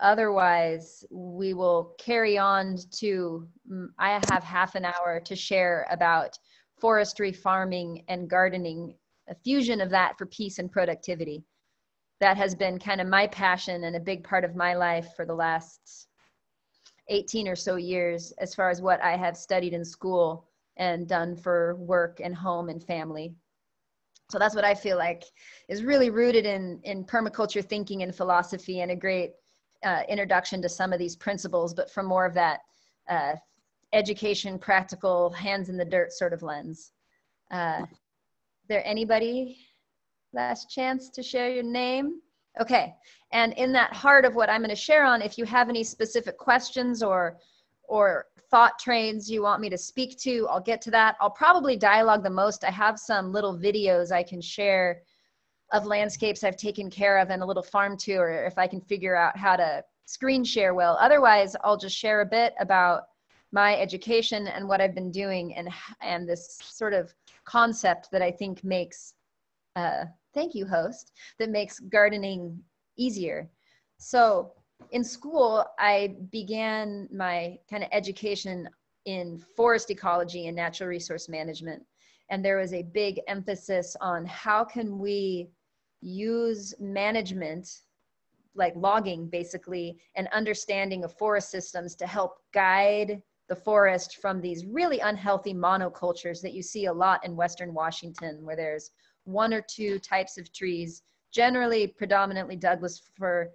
Otherwise, we will carry on to, I have half an hour to share about forestry, farming, and gardening, a fusion of that for peace and productivity. That has been kind of my passion and a big part of my life for the last 18 or so years, as far as what I have studied in school and done for work and home and family. So that's what I feel like is really rooted in permaculture thinking and philosophy, and a great introduction to some of these principles, but from more of that education, practical, hands in the dirt sort of lens. There anybody last chance to share your name? Okay, and in that heart of what I'm going to share on, if you have any specific questions or thought trains you want me to speak to, I'll get to that. I'll probably dialogue the most. I have some little videos I can share of landscapes I've taken care of and a little farm tour if I can figure out how to screen share well. Otherwise, I'll just share a bit about my education and what I've been doing, and this sort of concept that I think makes, thank you, host, that makes gardening easier. So in school, I began my kind of education in forest ecology and natural resource management. And there was a big emphasis on how can we use management, like logging basically, and understanding of forest systems to help guide the forest from these really unhealthy monocultures that you see a lot in Western Washington, where there's one or two types of trees, generally predominantly Douglas fir,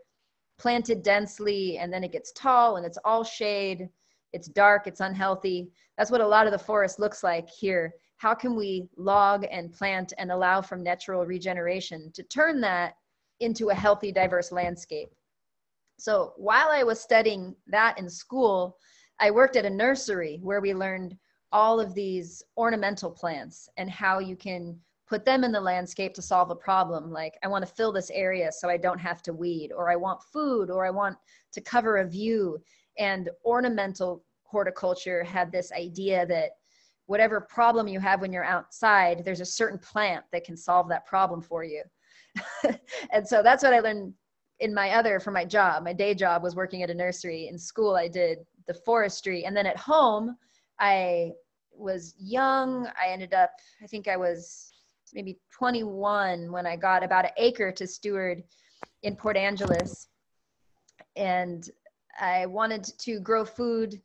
planted densely, and then it gets tall and it's all shade, it's dark, it's unhealthy. That's what a lot of the forest looks like here. How can we log and plant and allow for natural regeneration to turn that into a healthy, diverse landscape? So while I was studying that in school, I worked at a nursery where we learned all of these ornamental plants and how you can put them in the landscape to solve a problem. Like, I want to fill this area so I don't have to weed, or I want food, or I want to cover a view. And ornamental horticulture had this idea that whatever problem you have when you're outside, there's a certain plant that can solve that problem for you. And so that's what I learned in for my job. My day job was working at a nursery. In school, I did the forestry. And then at home, I was young. I ended up, I think I was maybe 21 when I got about an acre to steward in Port Angeles. And I wanted to grow food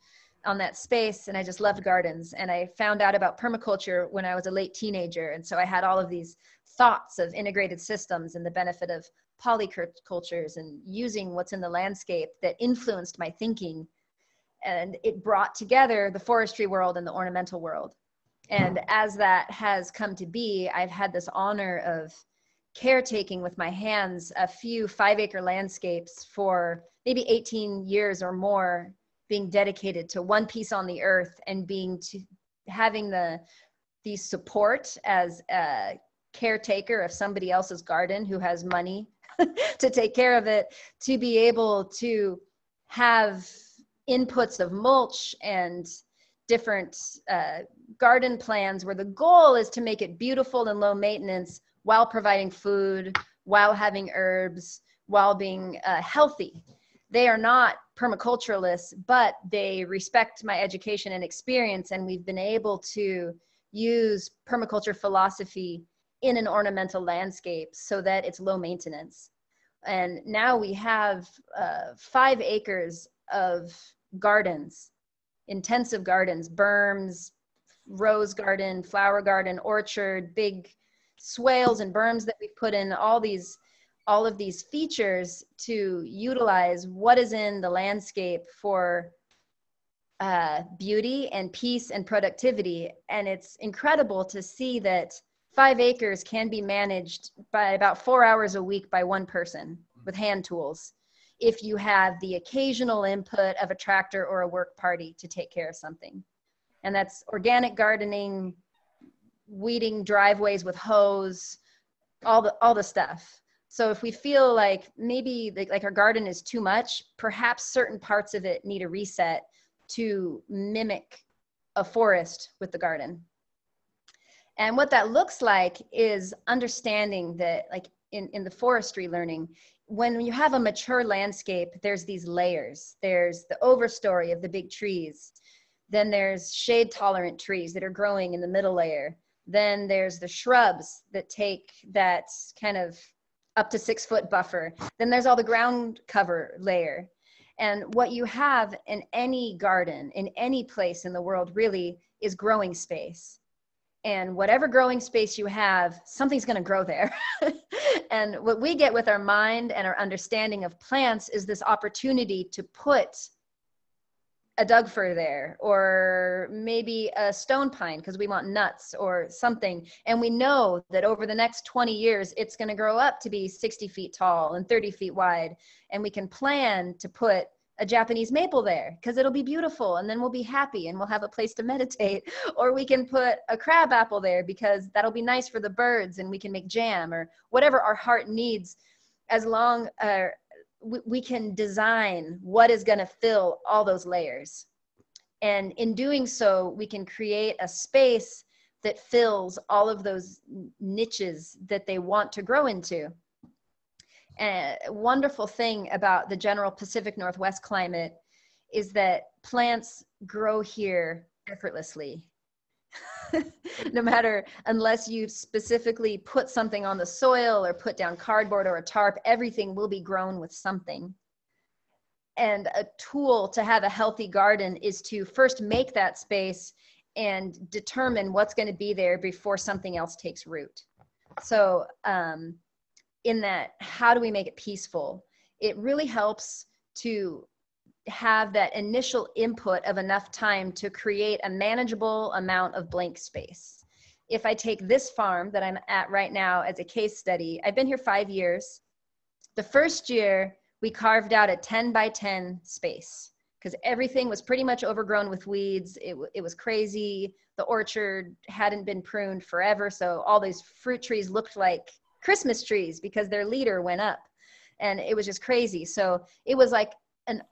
on that space, and I just loved gardens. And I found out about permaculture when I was a late teenager. And so I had all of these thoughts of integrated systems and the benefit of polycultures and using what's in the landscape that influenced my thinking. And it brought together the forestry world and the ornamental world. And as that has come to be, I've had this honor of caretaking with my hands a few 5-acre landscapes for maybe 18 years or more, being dedicated to one piece on the earth, and having the support as a caretaker of somebody else's garden who has money to take care of it, to be able to have inputs of mulch and different garden plans, where the goal is to make it beautiful and low maintenance while providing food, while having herbs, while being healthy. They are not permaculturalists, but they respect my education and experience, and we've been able to use permaculture philosophy in an ornamental landscape so that it's low maintenance. And now we have 5 acres of gardens, intensive gardens, berms, rose garden, flower garden, orchard, big swales and berms that we've put in, all of these features to utilize what is in the landscape for beauty and peace and productivity. And it's incredible to see that 5 acres can be managed by about 4 hours a week by one person with hand tools, if you have the occasional input of a tractor or a work party to take care of something. And that's organic gardening, weeding driveways with hose, all the stuff. So if we feel like maybe like our garden is too much, perhaps certain parts of it need a reset to mimic a forest with the garden. And what that looks like is understanding that, like in the forestry learning, when you have a mature landscape, there's these layers. There's the overstory of the big trees. Then there's shade tolerant trees that are growing in the middle layer. Then there's the shrubs that take that kind of up to 6 foot buffer. Then there's all the ground cover layer. And what you have in any garden, in any place in the world really, is growing space. And whatever growing space you have, something's going to grow there. And what we get with our mind and our understanding of plants is this opportunity to put a Doug fir there, or maybe a stone pine because we want nuts or something. And we know that over the next 20 years, it's going to grow up to be 60 feet tall and 30 feet wide. And we can plan to put a Japanese maple there because it'll be beautiful, and then we'll be happy and we'll have a place to meditate. Or we can put a crab apple there because that'll be nice for the birds and we can make jam, or whatever our heart needs, as long we can design what is going to fill all those layers. And in doing so, we can create a space that fills all of those niches that they want to grow into. And a wonderful thing about the general Pacific Northwest climate is that plants grow here effortlessly. No matter, unless you specifically put something on the soil or put down cardboard or a tarp, everything will be grown with something. And a tool to have a healthy garden is to first make that space and determine what's going to be there before something else takes root. So in that, how do we make it peaceful? It really helps to have that initial input of enough time to create a manageable amount of blank space. If I take this farm that I'm at right now as a case study, I've been here 5 years. The first year, we carved out a 10 by 10 space because everything was pretty much overgrown with weeds. It was crazy. The orchard hadn't been pruned forever, so all these fruit trees looked like Christmas trees because their leader went up, and it was just crazy. So it was like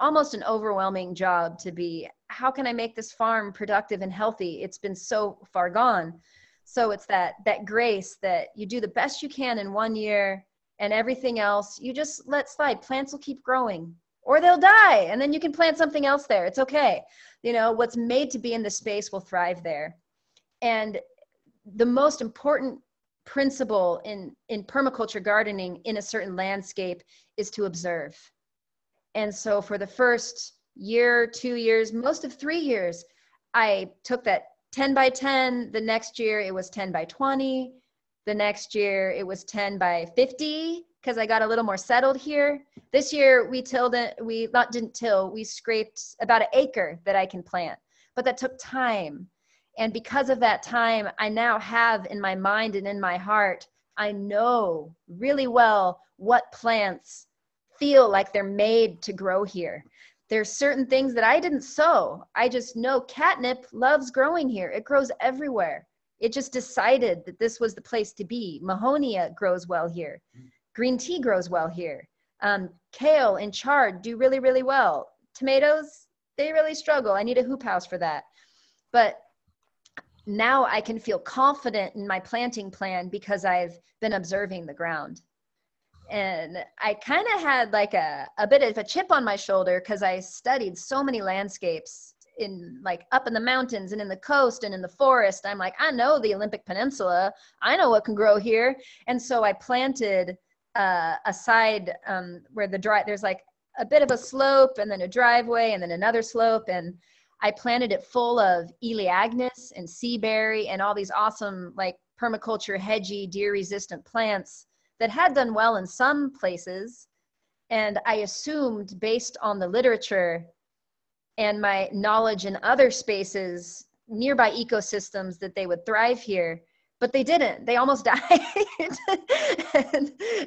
almost an overwhelming job to be, how can I make this farm productive and healthy? It's been so far gone. So it's that grace that you do the best you can in 1 year, and everything else you just let slide. Plants will keep growing or they'll die, and then you can plant something else there. It's okay. You know, what's made to be in the space will thrive there. And the most important principle in permaculture gardening in a certain landscape is to observe. And so for the first year, 2 years, most of 3 years, I took that 10 by 10. The next year it was 10 by 20. The next year it was 10 by 50 because I got a little more settled here. This year we scraped about an acre that I can plant, but that took time. And because of that time, I now have in my mind and in my heart, I know really well what plants feel like they're made to grow here. There's certain things that I didn't sow. I just know catnip loves growing here. It grows everywhere. It just decided that this was the place to be. Mahonia grows well here. Green tea grows well here. Kale and chard do really, really well. Tomatoes, they really struggle. I need a hoop house for that. But now I can feel confident in my planting plan because I've been observing the ground. And I kind of had like a bit of a chip on my shoulder because I studied so many landscapes in like up in the mountains and in the coast and in the forest. I'm like, I know the Olympic Peninsula. I know what can grow here. And so I planted a side where there's like a bit of a slope and then a driveway and then another slope. And I planted it full of Elaeagnus and seaberry and all these awesome like permaculture hedgy deer resistant plants that had done well in some places. And I assumed based on the literature and my knowledge in other spaces, nearby ecosystems, that they would thrive here, but they didn't. They almost died.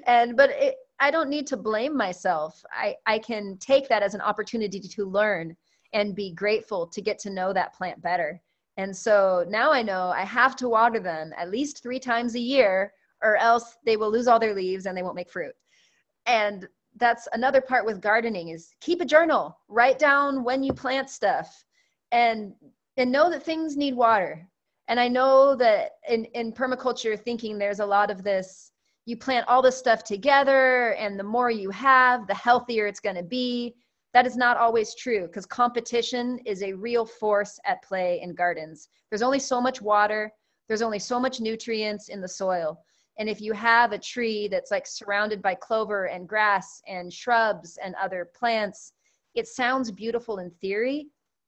But I don't need to blame myself. I can take that as an opportunity to learn and be grateful to get to know that plant better. And so now I know I have to water them at least 3 times a year, or else they will lose all their leaves and they won't make fruit. And that's another part with gardening is keep a journal, write down when you plant stuff and know that things need water. And I know that in permaculture thinking, there's a lot of this, you plant all this stuff together, and the more you have, the healthier it's going to be. That is not always true, because competition is a real force at play in gardens. There's only so much water. There's only so much nutrients in the soil. And if you have a tree that's like surrounded by clover and grass and shrubs and other plants, it sounds beautiful in theory,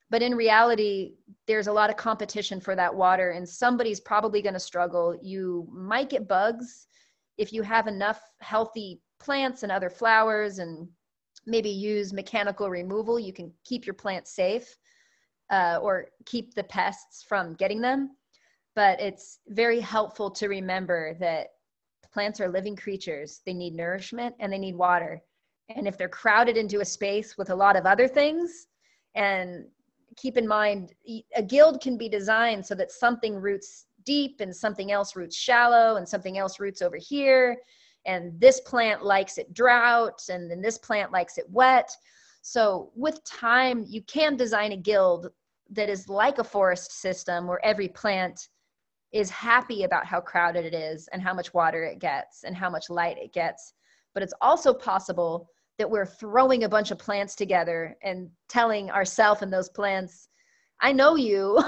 but in reality, there's a lot of competition for that water, and somebody's probably going to struggle. You might get bugs if you have enough healthy plants and other flowers, and maybe use mechanical removal. You can keep your plants safe, or keep the pests from getting them. But it's very helpful to remember that plants are living creatures. They need nourishment and they need water. And if they're crowded into a space with a lot of other things, and keep in mind, a guild can be designed so that something roots deep and something else roots shallow and something else roots over here. And this plant likes it drought, and then this plant likes it wet. So with time, you can design a guild that is like a forest system, where every plant is happy about how crowded it is and how much water it gets and how much light it gets. But it's also possible that we're throwing a bunch of plants together and telling ourselves and those plants, I know you,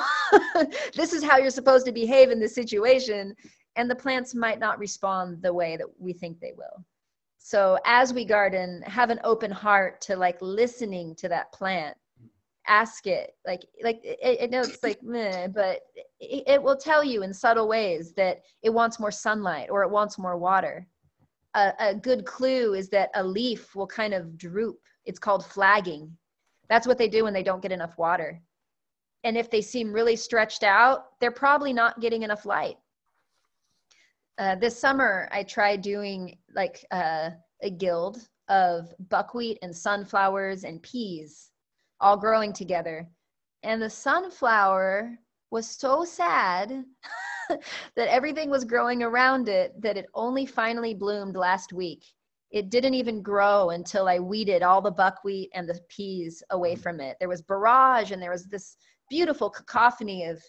this is how you're supposed to behave in this situation. And the plants might not respond the way that we think they will. So as we garden, have an open heart to like listening to that plant. Ask it, it knows it's like meh, but it will tell you in subtle ways that it wants more sunlight or it wants more water. A good clue is that a leaf will kind of droop. It's called flagging. That's what they do when they don't get enough water. And if they seem really stretched out, they're probably not getting enough light. This summer, I tried doing like a guild of buckwheat and sunflowers and peas all growing together. And the sunflower was so sad that everything was growing around it, that it only finally bloomed last week. It didn't even grow until I weeded all the buckwheat and the peas away from it. There was barrage, and there was this beautiful cacophony of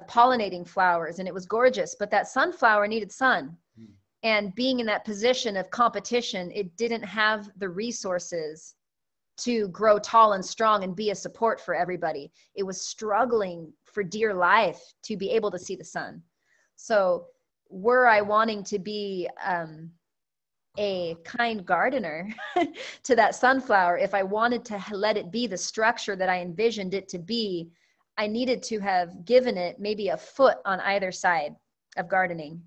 pollinating flowers, and it was gorgeous, but that sunflower needed sun. And being in that position of competition, it didn't have the resources to grow tall and strong and be a support for everybody. It was struggling for dear life to be able to see the sun. So were I wanting to be a kind gardener to that sunflower, if I wanted to let it be the structure that I envisioned it to be, I needed to have given it maybe a foot on either side of gardening.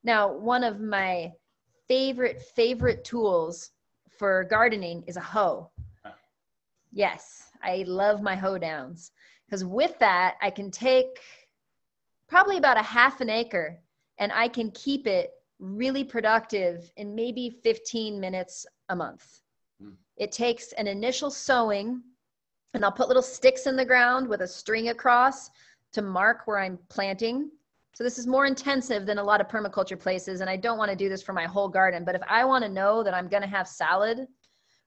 Now, one of my favorite tools for gardening is a hoe. Yes, I love my hoe downs, because with that, I can take probably about a half an acre, and I can keep it really productive in maybe 15 minutes a month. It takes an initial sowing, and I'll put little sticks in the ground with a string across to mark where I'm planting. So this is more intensive than a lot of permaculture places, and I don't want to do this for my whole garden, but if I want to know that I'm going to have salad,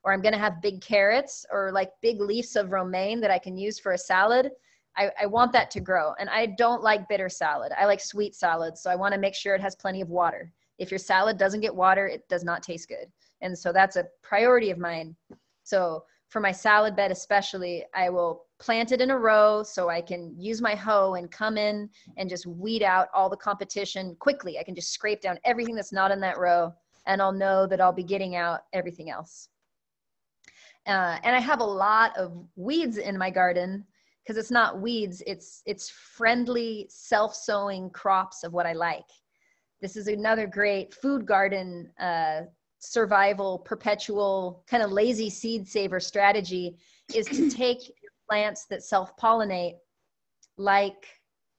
or I'm going to have big carrots, or like big leaves of romaine that I can use for a salad, I want that to grow. And I don't like bitter salad. I like sweet salad. So I want to make sure it has plenty of water. If your salad doesn't get water, it does not taste good. And so that's a priority of mine. So for my salad bed especially, I will plant it in a row so I can use my hoe and come in and just weed out all the competition quickly. I can just scrape down everything that's not in that row, and I'll know that I'll be getting out everything else. And I have a lot of weeds in my garden, because it's not weeds, it's friendly, self-sowing crops of what I like. This is another great food garden survival, perpetual, kind of lazy seed saver strategy, is to take plants that self-pollinate, like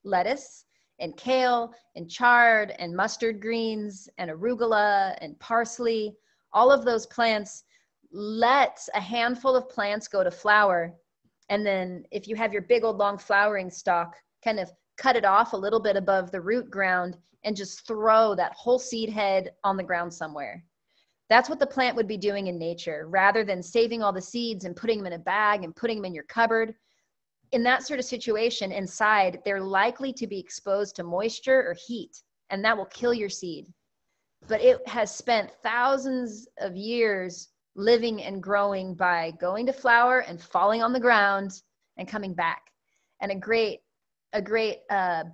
lettuce and kale and chard and mustard greens and arugula and parsley. All of those plants, let a handful of plants go to flower. And then if you have your big old long flowering stalk, kind of cut it off a little bit above the root ground and just throw that whole seed head on the ground somewhere. That's what the plant would be doing in nature, rather than saving all the seeds and putting them in a bag and putting them in your cupboard. In that sort of situation inside, they're likely to be exposed to moisture or heat, and that will kill your seed. but it has spent thousands of years living and growing by going to flower and falling on the ground and coming back. And a great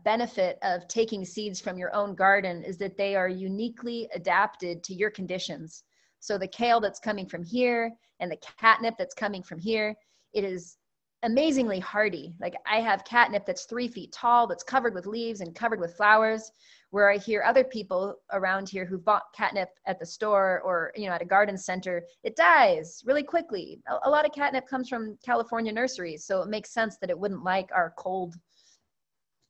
benefit of taking seeds from your own garden is that they are uniquely adapted to your conditions. So the kale that's coming from here and the catnip that's coming from here, it is amazingly hardy. Like I have catnip that's 3 feet tall, that's covered with leaves and covered with flowers, where I hear other people around here who bought catnip at the store or, you know, at a garden center, it dies really quickly. A lot of catnip comes from California nurseries, so it makes sense that it wouldn't like our cold,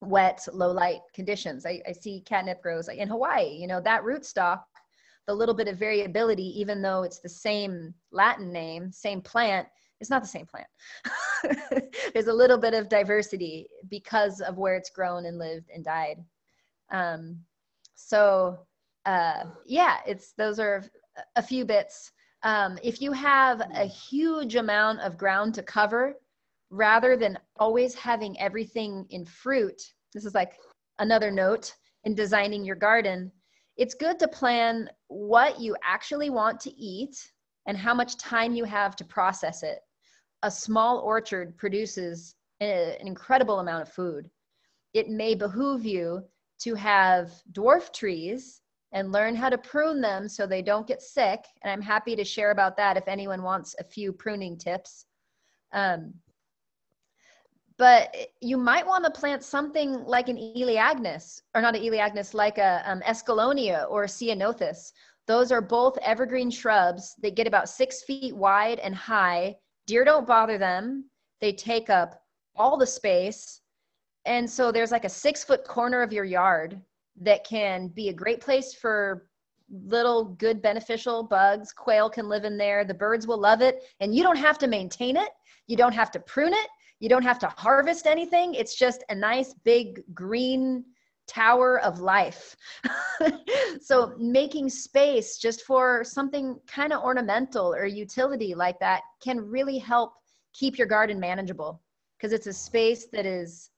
wet, low light conditions. I see catnip grows like in Hawaii, you know, that rootstock, the little bit of variability, even though it's the same Latin name, same plant, it's not the same plant. There's a little bit of diversity because of where it's grown and lived and died. Yeah, those are a few bits. If you have a huge amount of ground to cover, rather than always having everything in fruit, this is like another note in designing your garden, it's good to plan what you actually want to eat and how much time you have to process it. A small orchard produces an incredible amount of food. It may behoove you to have dwarf trees and learn how to prune them so they don't get sick. And I'm happy to share about that if anyone wants a few pruning tips. But you might want to plant something like an Elaeagnus, or not an Elaeagnus, like a Escallonia or a Ceanothus. Those are both evergreen shrubs. They get about 6 feet wide and high. Deer don't bother them. They take up all the space. And so there's like a 6-foot corner of your yard that can be a great place for little good beneficial bugs. Quail can live in there. The birds will love it. And you don't have to maintain it. You don't have to prune it. You don't have to harvest anything. It's just a nice big green tower of life. So making space just for something kind of ornamental or utility like that can really help keep your garden manageable, because it's a space that is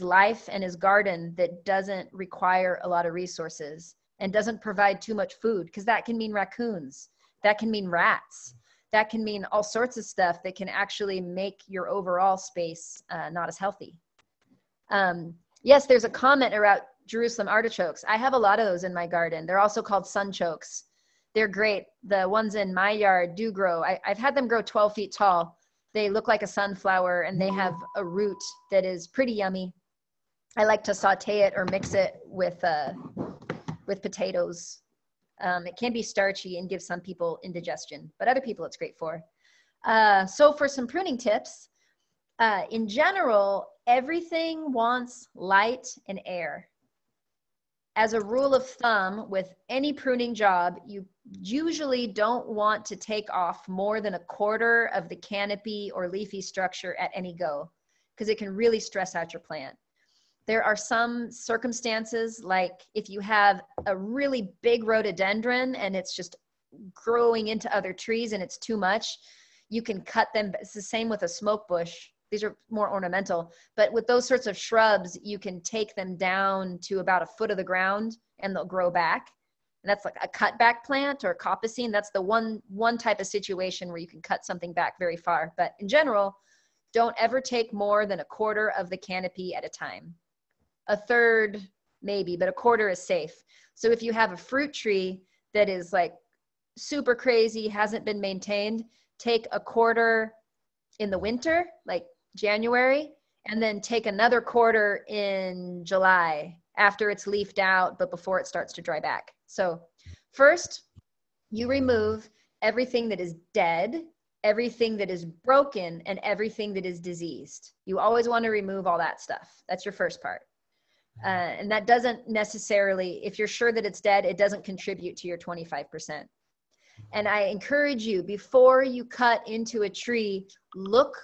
life and is garden that doesn't require a lot of resources and doesn't provide too much food, because that can mean raccoons, that can mean rats, that can mean all sorts of stuff that can actually make your overall space not as healthy. Yes, there's a comment about Jerusalem artichokes. I have a lot of those in my garden. They're also called sunchokes. They're great. The ones in my yard do grow. I've had them grow 12 feet tall. They look like a sunflower and they have a root that is pretty yummy. I like to saute it or mix it with potatoes. It can be starchy and give some people indigestion, but other people it's great for. So for some pruning tips, in general, everything wants light and air. As a rule of thumb, with any pruning job, you usually don't want to take off more than 1/4 of the canopy or leafy structure at any go, because it can really stress out your plant. There are some circumstances, like if you have a really big rhododendron and it's just growing into other trees and it's too much, you can cut them. It's the same with a smoke bush. These are more ornamental, but with those sorts of shrubs, you can take them down to about 1 foot of the ground and they'll grow back. And that's like a cutback plant or coppicine. That's the one type of situation where you can cut something back very far. But in general, don't ever take more than 1/4 of the canopy at a time. 1/3 maybe, but 1/4 is safe. So if you have a fruit tree that is like super crazy, hasn't been maintained, take 1/4 in the winter, like January, and then take another 1/4 in July after it's leafed out, but before it starts to dry back. So first, you remove everything that is dead, everything that is broken, and everything that is diseased. You always want to remove all that stuff. That's your first part. And that doesn't necessarily, if you're sure that it's dead, it doesn't contribute to your 25%. And I encourage you, before you cut into a tree, look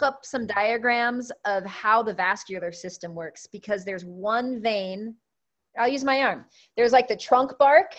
up some diagrams of how the vascular system works, because there's one vein. I'll use my arm. There's like the trunk bark,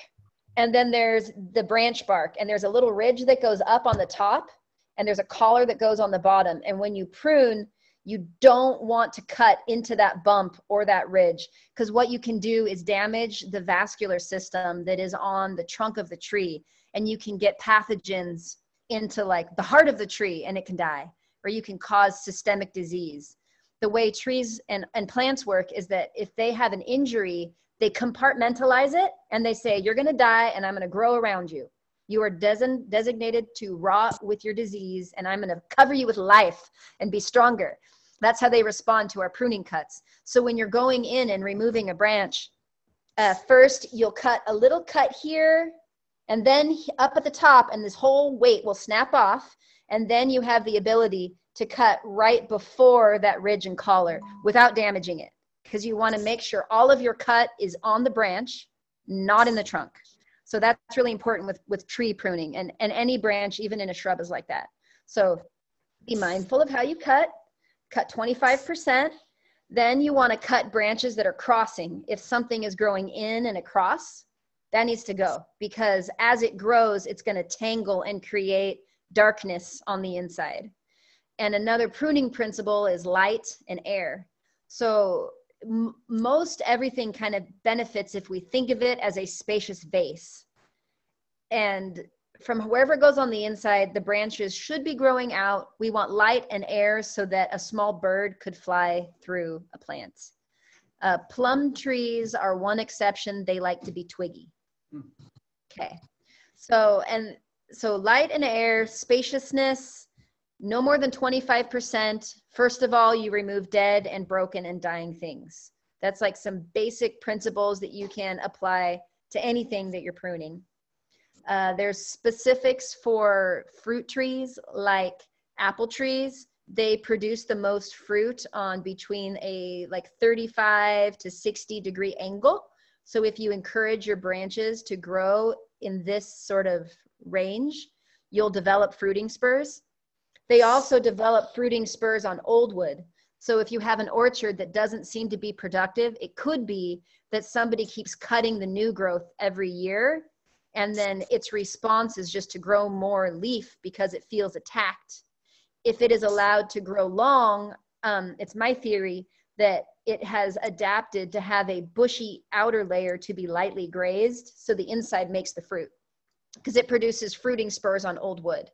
and then there's the branch bark, and there's a little ridge that goes up on the top, and there's a collar that goes on the bottom. And when you prune, You don't want to cut into that bump or that ridge, because what you can do is damage the vascular system that is on the trunk of the tree, and you can get pathogens into like the heart of the tree and it can die, or you can cause systemic disease. The way trees and plants work is that if they have an injury, they compartmentalize it and they say, you're going to die and I'm going to grow around you. You are designated to rot with your disease, and I'm going to cover you with life and be stronger. That's how they respond to our pruning cuts. So when you're going in and removing a branch, first you'll cut a little cut here, and then up at the top, and this whole weight will snap off, and then you have the ability to cut right before that ridge and collar without damaging it, because you want to make sure all of your cut is on the branch, not in the trunk. So that's really important with tree pruning, and any branch, even in a shrub, is like that. So be mindful of how you cut 25%. Then you want to cut branches that are crossing. If something is growing in and across, that needs to go, because as it grows, it's going to tangle and create darkness on the inside. And another pruning principle is light and air. So most everything kind of benefits if we think of it as a spacious vase. And from wherever it goes on the inside, the branches should be growing out. We want light and air so that a small bird could fly through a plant. Plum trees are one exception. They like to be twiggy. Okay. So light and air, spaciousness, no more than 25%. First of all, you remove dead and broken and dying things. That's like some basic principles that you can apply to anything that you're pruning. There's specifics for fruit trees, like apple trees. They produce the most fruit on between a like 35 to 60 degree angle. So if you encourage your branches to grow in this sort of range, you'll develop fruiting spurs. They also develop fruiting spurs on old wood. So if you have an orchard that doesn't seem to be productive, it could be that somebody keeps cutting the new growth every year, and then its response is just to grow more leaf because it feels attacked. If it is allowed to grow long, it's my theory that it has adapted to have a bushy outer layer to be lightly grazed, so the inside makes the fruit, because it produces fruiting spurs on old wood.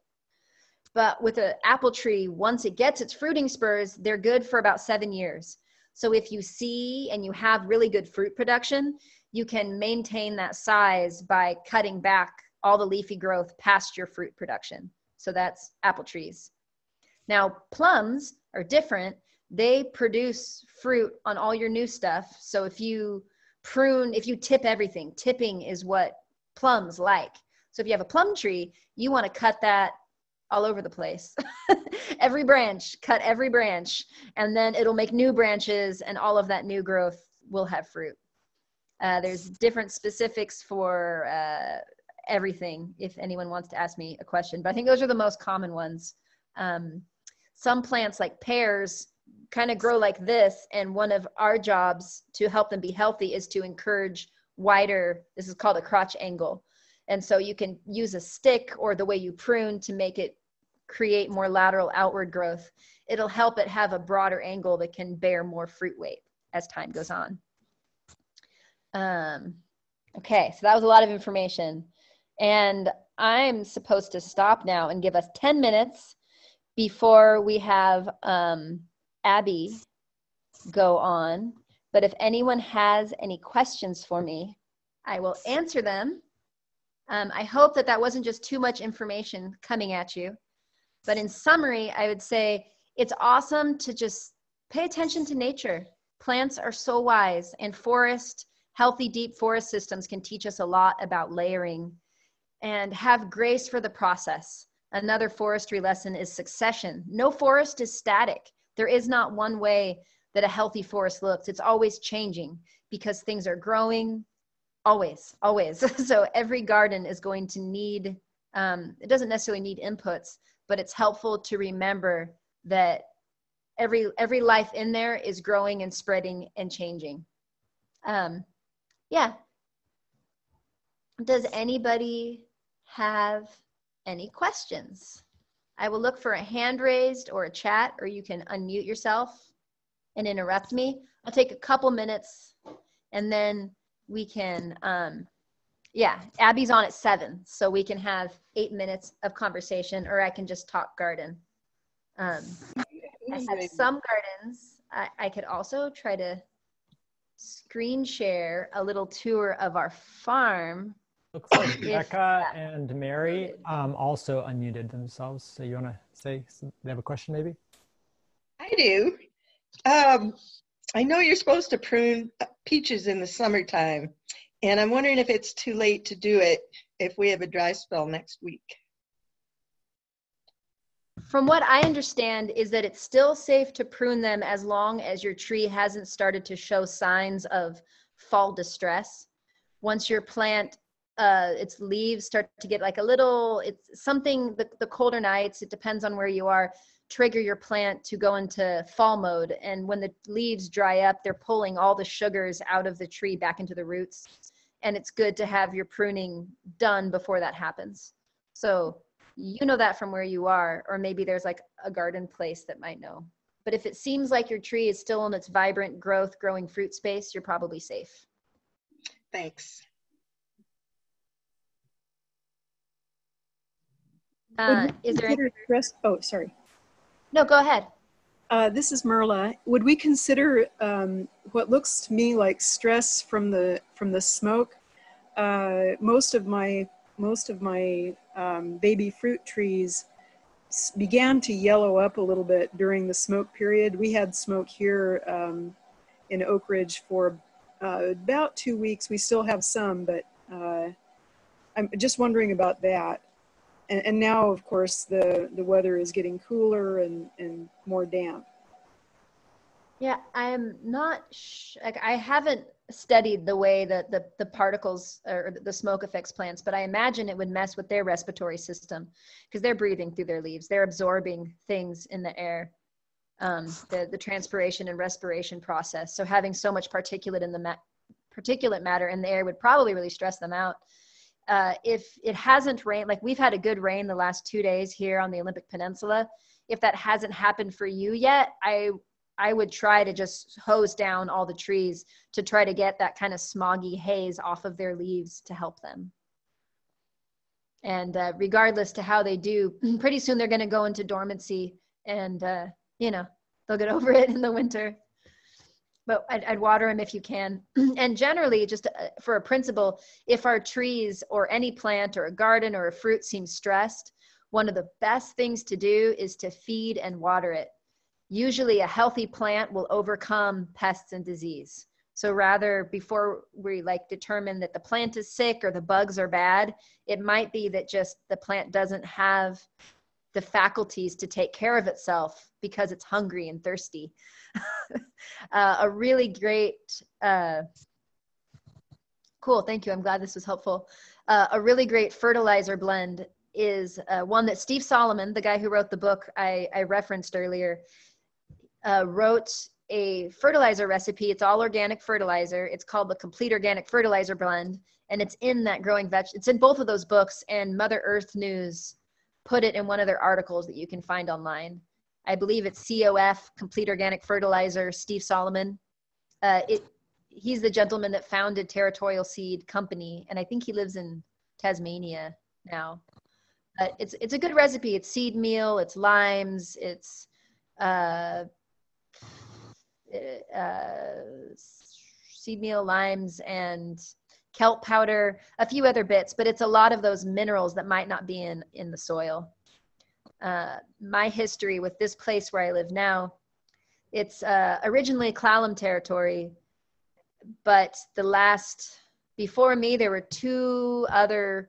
But with an apple tree, once it gets its fruiting spurs, they're good for about 7 years. So if you see and you have really good fruit production, you can maintain that size by cutting back all the leafy growth past your fruit production. So that's apple trees. Now, plums are different. They produce fruit on all your new stuff. So if you prune, if you tip everything, tipping is what plums like. So if you have a plum tree, you want to cut that all over the place. Every branch, cut every branch, and then it'll make new branches, and all of that new growth will have fruit. There's different specifics for everything if anyone wants to ask me a question, but I think those are the most common ones. Some plants like pears kind of grow like this, and one of our jobs to help them be healthy is to encourage wider, this is called a crotch angle. And so you can use a stick or the way you prune to make it create more lateral outward growth. It'll help it have a broader angle that can bear more fruit weight as time goes on. Okay, so that was a lot of information. And I'm supposed to stop now and give us 10 minutes before we have Abby go on. But if anyone has any questions for me, I will answer them. I hope that that wasn't just too much information coming at you. But in summary, I would say it's awesome to just pay attention to nature. Plants are so wise, and healthy deep forest systems can teach us a lot about layering, and have grace for the process. Another forestry lesson is succession. No forest is static. There is not one way that a healthy forest looks. It's always changing because things are growing. Always. So every garden is going to need, it doesn't necessarily need inputs, but it's helpful to remember that every life in there is growing and spreading and changing. Yeah. Does anybody have any questions? I will look for a hand raised or a chat, or you can unmute yourself and interrupt me. I'll take a couple minutes and then we can, yeah, Abby's on at 7, so we can have 8 minutes of conversation, or I can just talk garden. I have some gardens. I could also try to screen share a little tour of our farm. Looks like Becca and Mary also unmuted themselves. So you want to say, they have a question maybe? I do. I know you're supposed to prune peaches in the summertime, and I'm wondering if it's too late to do it if we have a dry spell next week. From what I understand is that it's still safe to prune them as long as your tree hasn't started to show signs of fall distress. Once your plant, its leaves start to get like a little, it's something, the colder nights, it depends on where you are, trigger your plant to go into fall mode. And when the leaves dry up, they're pulling all the sugars out of the tree back into the roots. And it's good to have your pruning done before that happens. So you know that from where you are, or maybe there's like a garden place that might know. But if it seems like your tree is still in its vibrant growth, growing fruit space, you're probably safe. Thanks. Is there any stress? Oh, sorry. No, go ahead. This is Merla. Would we consider what looks to me like stress from the smoke? Most of my baby fruit trees began to yellow up a little bit during the smoke period. We had smoke here in Oak Ridge for about 2 weeks. We still have some, but I'm just wondering about that. And now, of course, the weather is getting cooler and more damp. Yeah, I am not, like, I haven't studied the way that the particles or the smoke affects plants, but I imagine it would mess with their respiratory system because they're breathing through their leaves. They're absorbing things in the air, the transpiration and respiration process. So having so much particulate in the particulate matter in the air would probably really stress them out. If it hasn't rained, like we've had a good rain the last 2 days here on the Olympic Peninsula, if that hasn't happened for you yet, I would try to just hose down all the trees to try to get that kind of smoggy haze off of their leaves to help them. And regardless to how they do, pretty soon they're going to go into dormancy and, you know, they'll get over it in the winter. But I'd water them if you can. And generally, just for a principle, if our trees or any plant or a garden or a fruit seems stressed, one of the best things to do is to feed and water it. Usually a healthy plant will overcome pests and disease. So rather, before we like determine that the plant is sick or the bugs are bad, it might be that just the plant doesn't have the faculties to take care of itself because it's hungry and thirsty. A really great, cool, thank you. I'm glad this was helpful. A really great fertilizer blend is one that Steve Solomon, the guy who wrote the book I referenced earlier, wrote a fertilizer recipe. It's all organic fertilizer. It's called the Complete Organic Fertilizer Blend, and it's in that Growing Veg. It's in both of those books, and Mother Earth News put it in one of their articles that you can find online. I believe it's COF, Complete Organic Fertilizer, Steve Solomon. He's the gentleman that founded Territorial Seed Company, and I think he lives in Tasmania now. But it's a good recipe. It's seed meal, it's limes, it's seed meal, limes, and kelp powder, a few other bits, but it's a lot of those minerals that might not be in the soil. My history with this place where I live now, it's originally Clallam territory, but before me, there were 2 other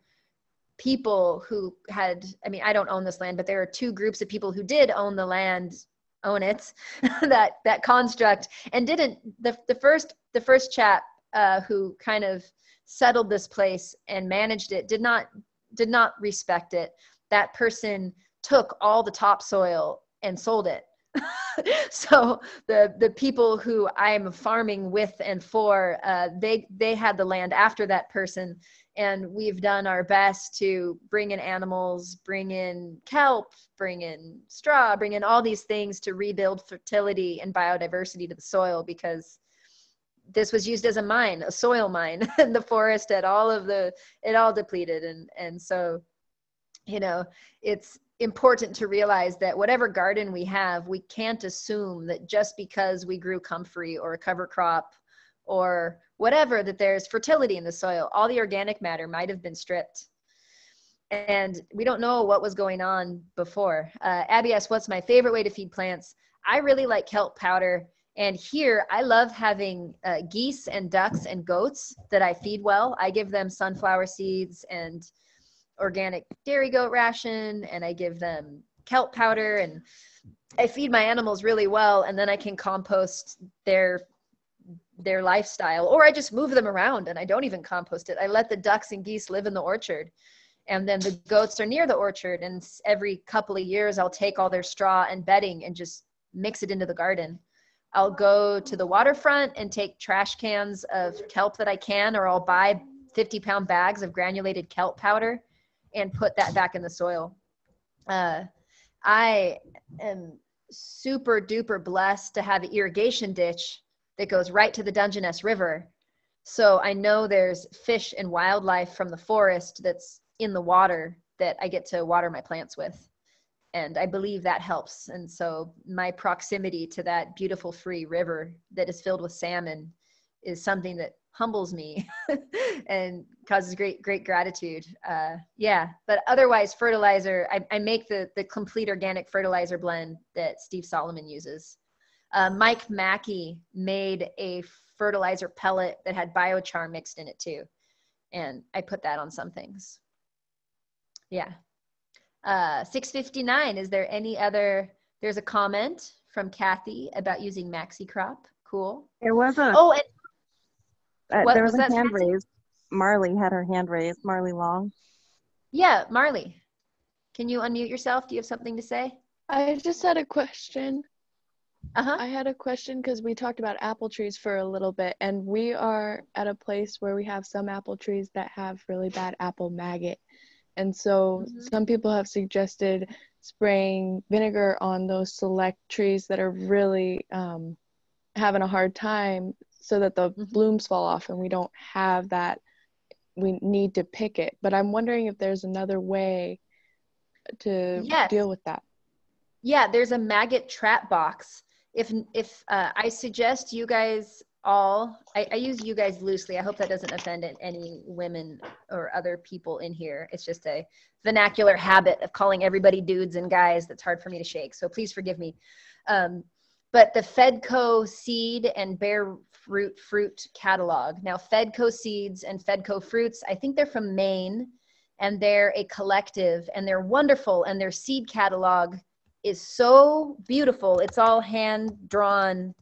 people who had, I mean, I don't own this land, but there are 2 groups of people who did own the land, own it, that construct, and didn't, the first chap who kind of settled this place and managed it did not respect it. That person took all the topsoil and sold it. So the people who I'm farming with and for, they had the land after that person, and we've done our best to bring in animals, bring in kelp, bring in straw, bring in all these things to rebuild fertility and biodiversity to the soil, because this was used as a mine, a soil mine, and the forest had it all depleted. And so, you know, it's important to realize that whatever garden we have, we can't assume that just because we grew comfrey or a cover crop or whatever, that there's fertility in the soil. All the organic matter might have been stripped. And we don't know what was going on before. Abby asked, what's my favorite way to feed plants? I really like kelp powder. And here, I love having geese and ducks and goats that I feed well. I give them sunflower seeds and organic dairy goat ration, and I give them kelp powder, and I feed my animals really well, and then I can compost their lifestyle, or I just move them around and I don't even compost it. I let the ducks and geese live in the orchard, and then the goats are near the orchard, and every couple of years I'll take all their straw and bedding and just mix it into the garden. I'll go to the waterfront and take trash cans of kelp that I can, or I'll buy 50-pound bags of granulated kelp powder and put that back in the soil. I am super duper blessed to have an irrigation ditch that goes right to the Dungeness River. So I know there's fish and wildlife from the forest that's in the water that I get to water my plants with. And I believe that helps. And so my proximity to that beautiful free river that is filled with salmon is something that humbles me and causes great gratitude. Yeah, but otherwise fertilizer, I make the complete organic fertilizer blend that Steve Solomon uses. Mike Mackey made a fertilizer pellet that had biochar mixed in it too. And I put that on some things. Yeah. 659, is there any other, there's a comment from Kathy about using MaxiCrop. Cool. There was a, oh, and there was a hand raised. Marley had her hand raised. Marley Long. Yeah, Marley. Can you unmute yourself? Do you have something to say? I just had a question. Uh-huh. I had a question because we talked about apple trees for a little bit, and we are at a place where we have some apple trees that have really bad apple maggot. And so some people have suggested spraying vinegar on those select trees that are really having a hard time, so that the blooms fall off and we don't have that. We need to pick it. But I'm wondering if there's another way to deal with that. Yeah, there's a maggot trap box. If I suggest you guys all, I use you guys loosely. I hope that doesn't offend any women or other people in here. It's just a vernacular habit of calling everybody dudes and guys that's hard for me to shake. So please forgive me. But the Fedco seed and bare root fruit catalog. Now, Fedco seeds and Fedco fruits, I think they're from Maine, and they're a collective, and they're wonderful, and their seed catalog is so beautiful. It's all hand drawn.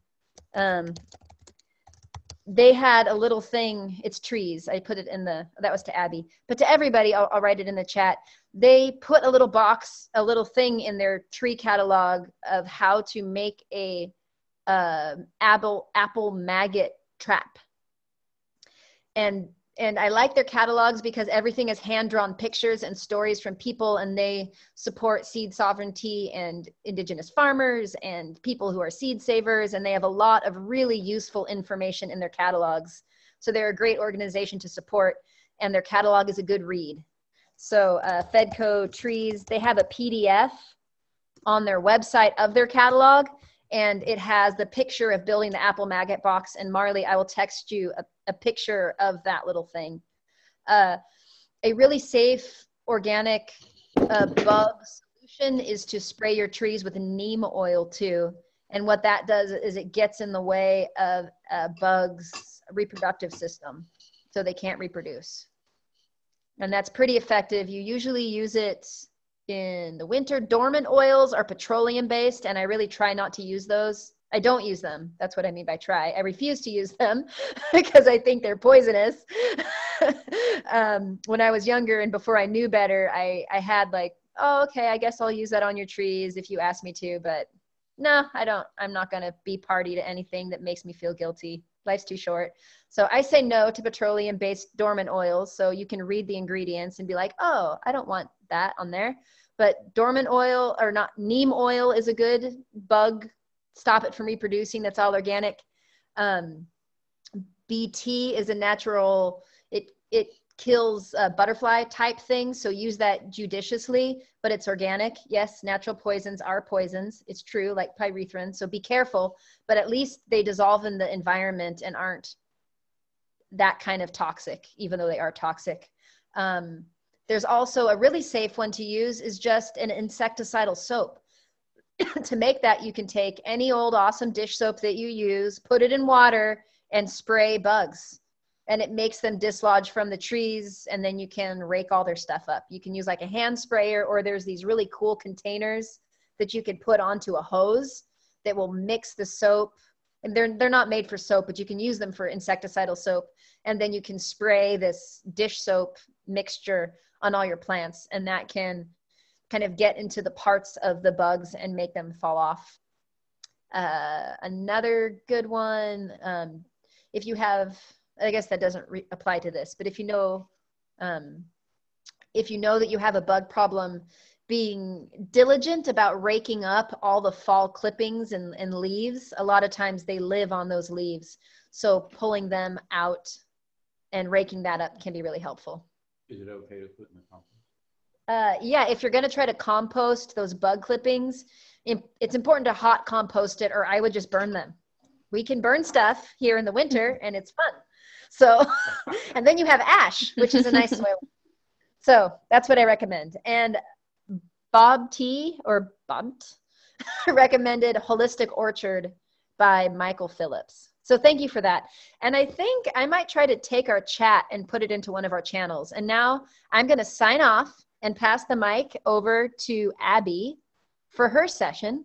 They had a little thing, it's trees. I put it in that was to Abby, but to everybody, I'll write it in the chat. They put a little box, a little thing in their tree catalog of how to make a apple maggot trap. And I like their catalogs because everything is hand-drawn pictures and stories from people, and they support seed sovereignty and indigenous farmers and people who are seed savers, and they have a lot of really useful information in their catalogs. So they're a great organization to support, and their catalog is a good read. So Fedco trees, they have a PDF on their website of their catalog, and it has the picture of building the apple maggot box. And Marley, I will text you a picture of that little thing. A really safe organic bug solution is to spray your trees with neem oil too. And what that does is it gets in the way of bugs' reproductive system, so they can't reproduce. And that's pretty effective. You usually use it in the winter. Dormant oils are petroleum based, and I really try not to use those. I don't use them. That's what I mean by try. I refuse to use them because I think they're poisonous. When I was younger and before I knew better, I had like, oh, okay, I guess I'll use that on your trees if you ask me to, but no, I don't. I'm not going to be party to anything that makes me feel guilty. Life's too short. So I say no to petroleum-based dormant oils. So you can read the ingredients and be like, oh, I don't want that on there. But dormant oil, or not, neem oil is a good bug. Stop it from reproducing. That's all organic. BT is a natural, it kills butterfly type things. So use that judiciously, but it's organic. Yes, natural poisons are poisons. It's true, like pyrethrin. So be careful, but at least they dissolve in the environment and aren't that kind of toxic, even though they are toxic. There's also a really safe one to use is just an insecticidal soap. To make that, you can take any old awesome dish soap that you use, put it in water, and spray bugs. And it makes them dislodge from the trees, and then you can rake all their stuff up. You can use like a hand sprayer, or there's these really cool containers that you can put onto a hose that will mix the soap. And they're not made for soap, but you can use them for insecticidal soap. And then you can spray this dish soap mixture on all your plants, and that can kind of get into the parts of the bugs and make them fall off. Another good one, if you have, I guess that doesn't apply to this, but if you know that you have a bug problem, being diligent about raking up all the fall clippings and leaves. A lot of times they live on those leaves. So pulling them out and raking that up can be really helpful. Is it okay to put in the compost? Yeah, if you're going to try to compost those bug clippings, it's important to hot compost it, or I would just burn them. We can burn stuff here in the winter and it's fun. So, and then you have ash, which is a nice soil. So that's what I recommend. And Bob T recommended Holistic Orchard by Michael Phillips. So thank you for that. And I think I might try to take our chat and put it into one of our channels. And now I'm going to sign off and pass the mic over to Abby for her session.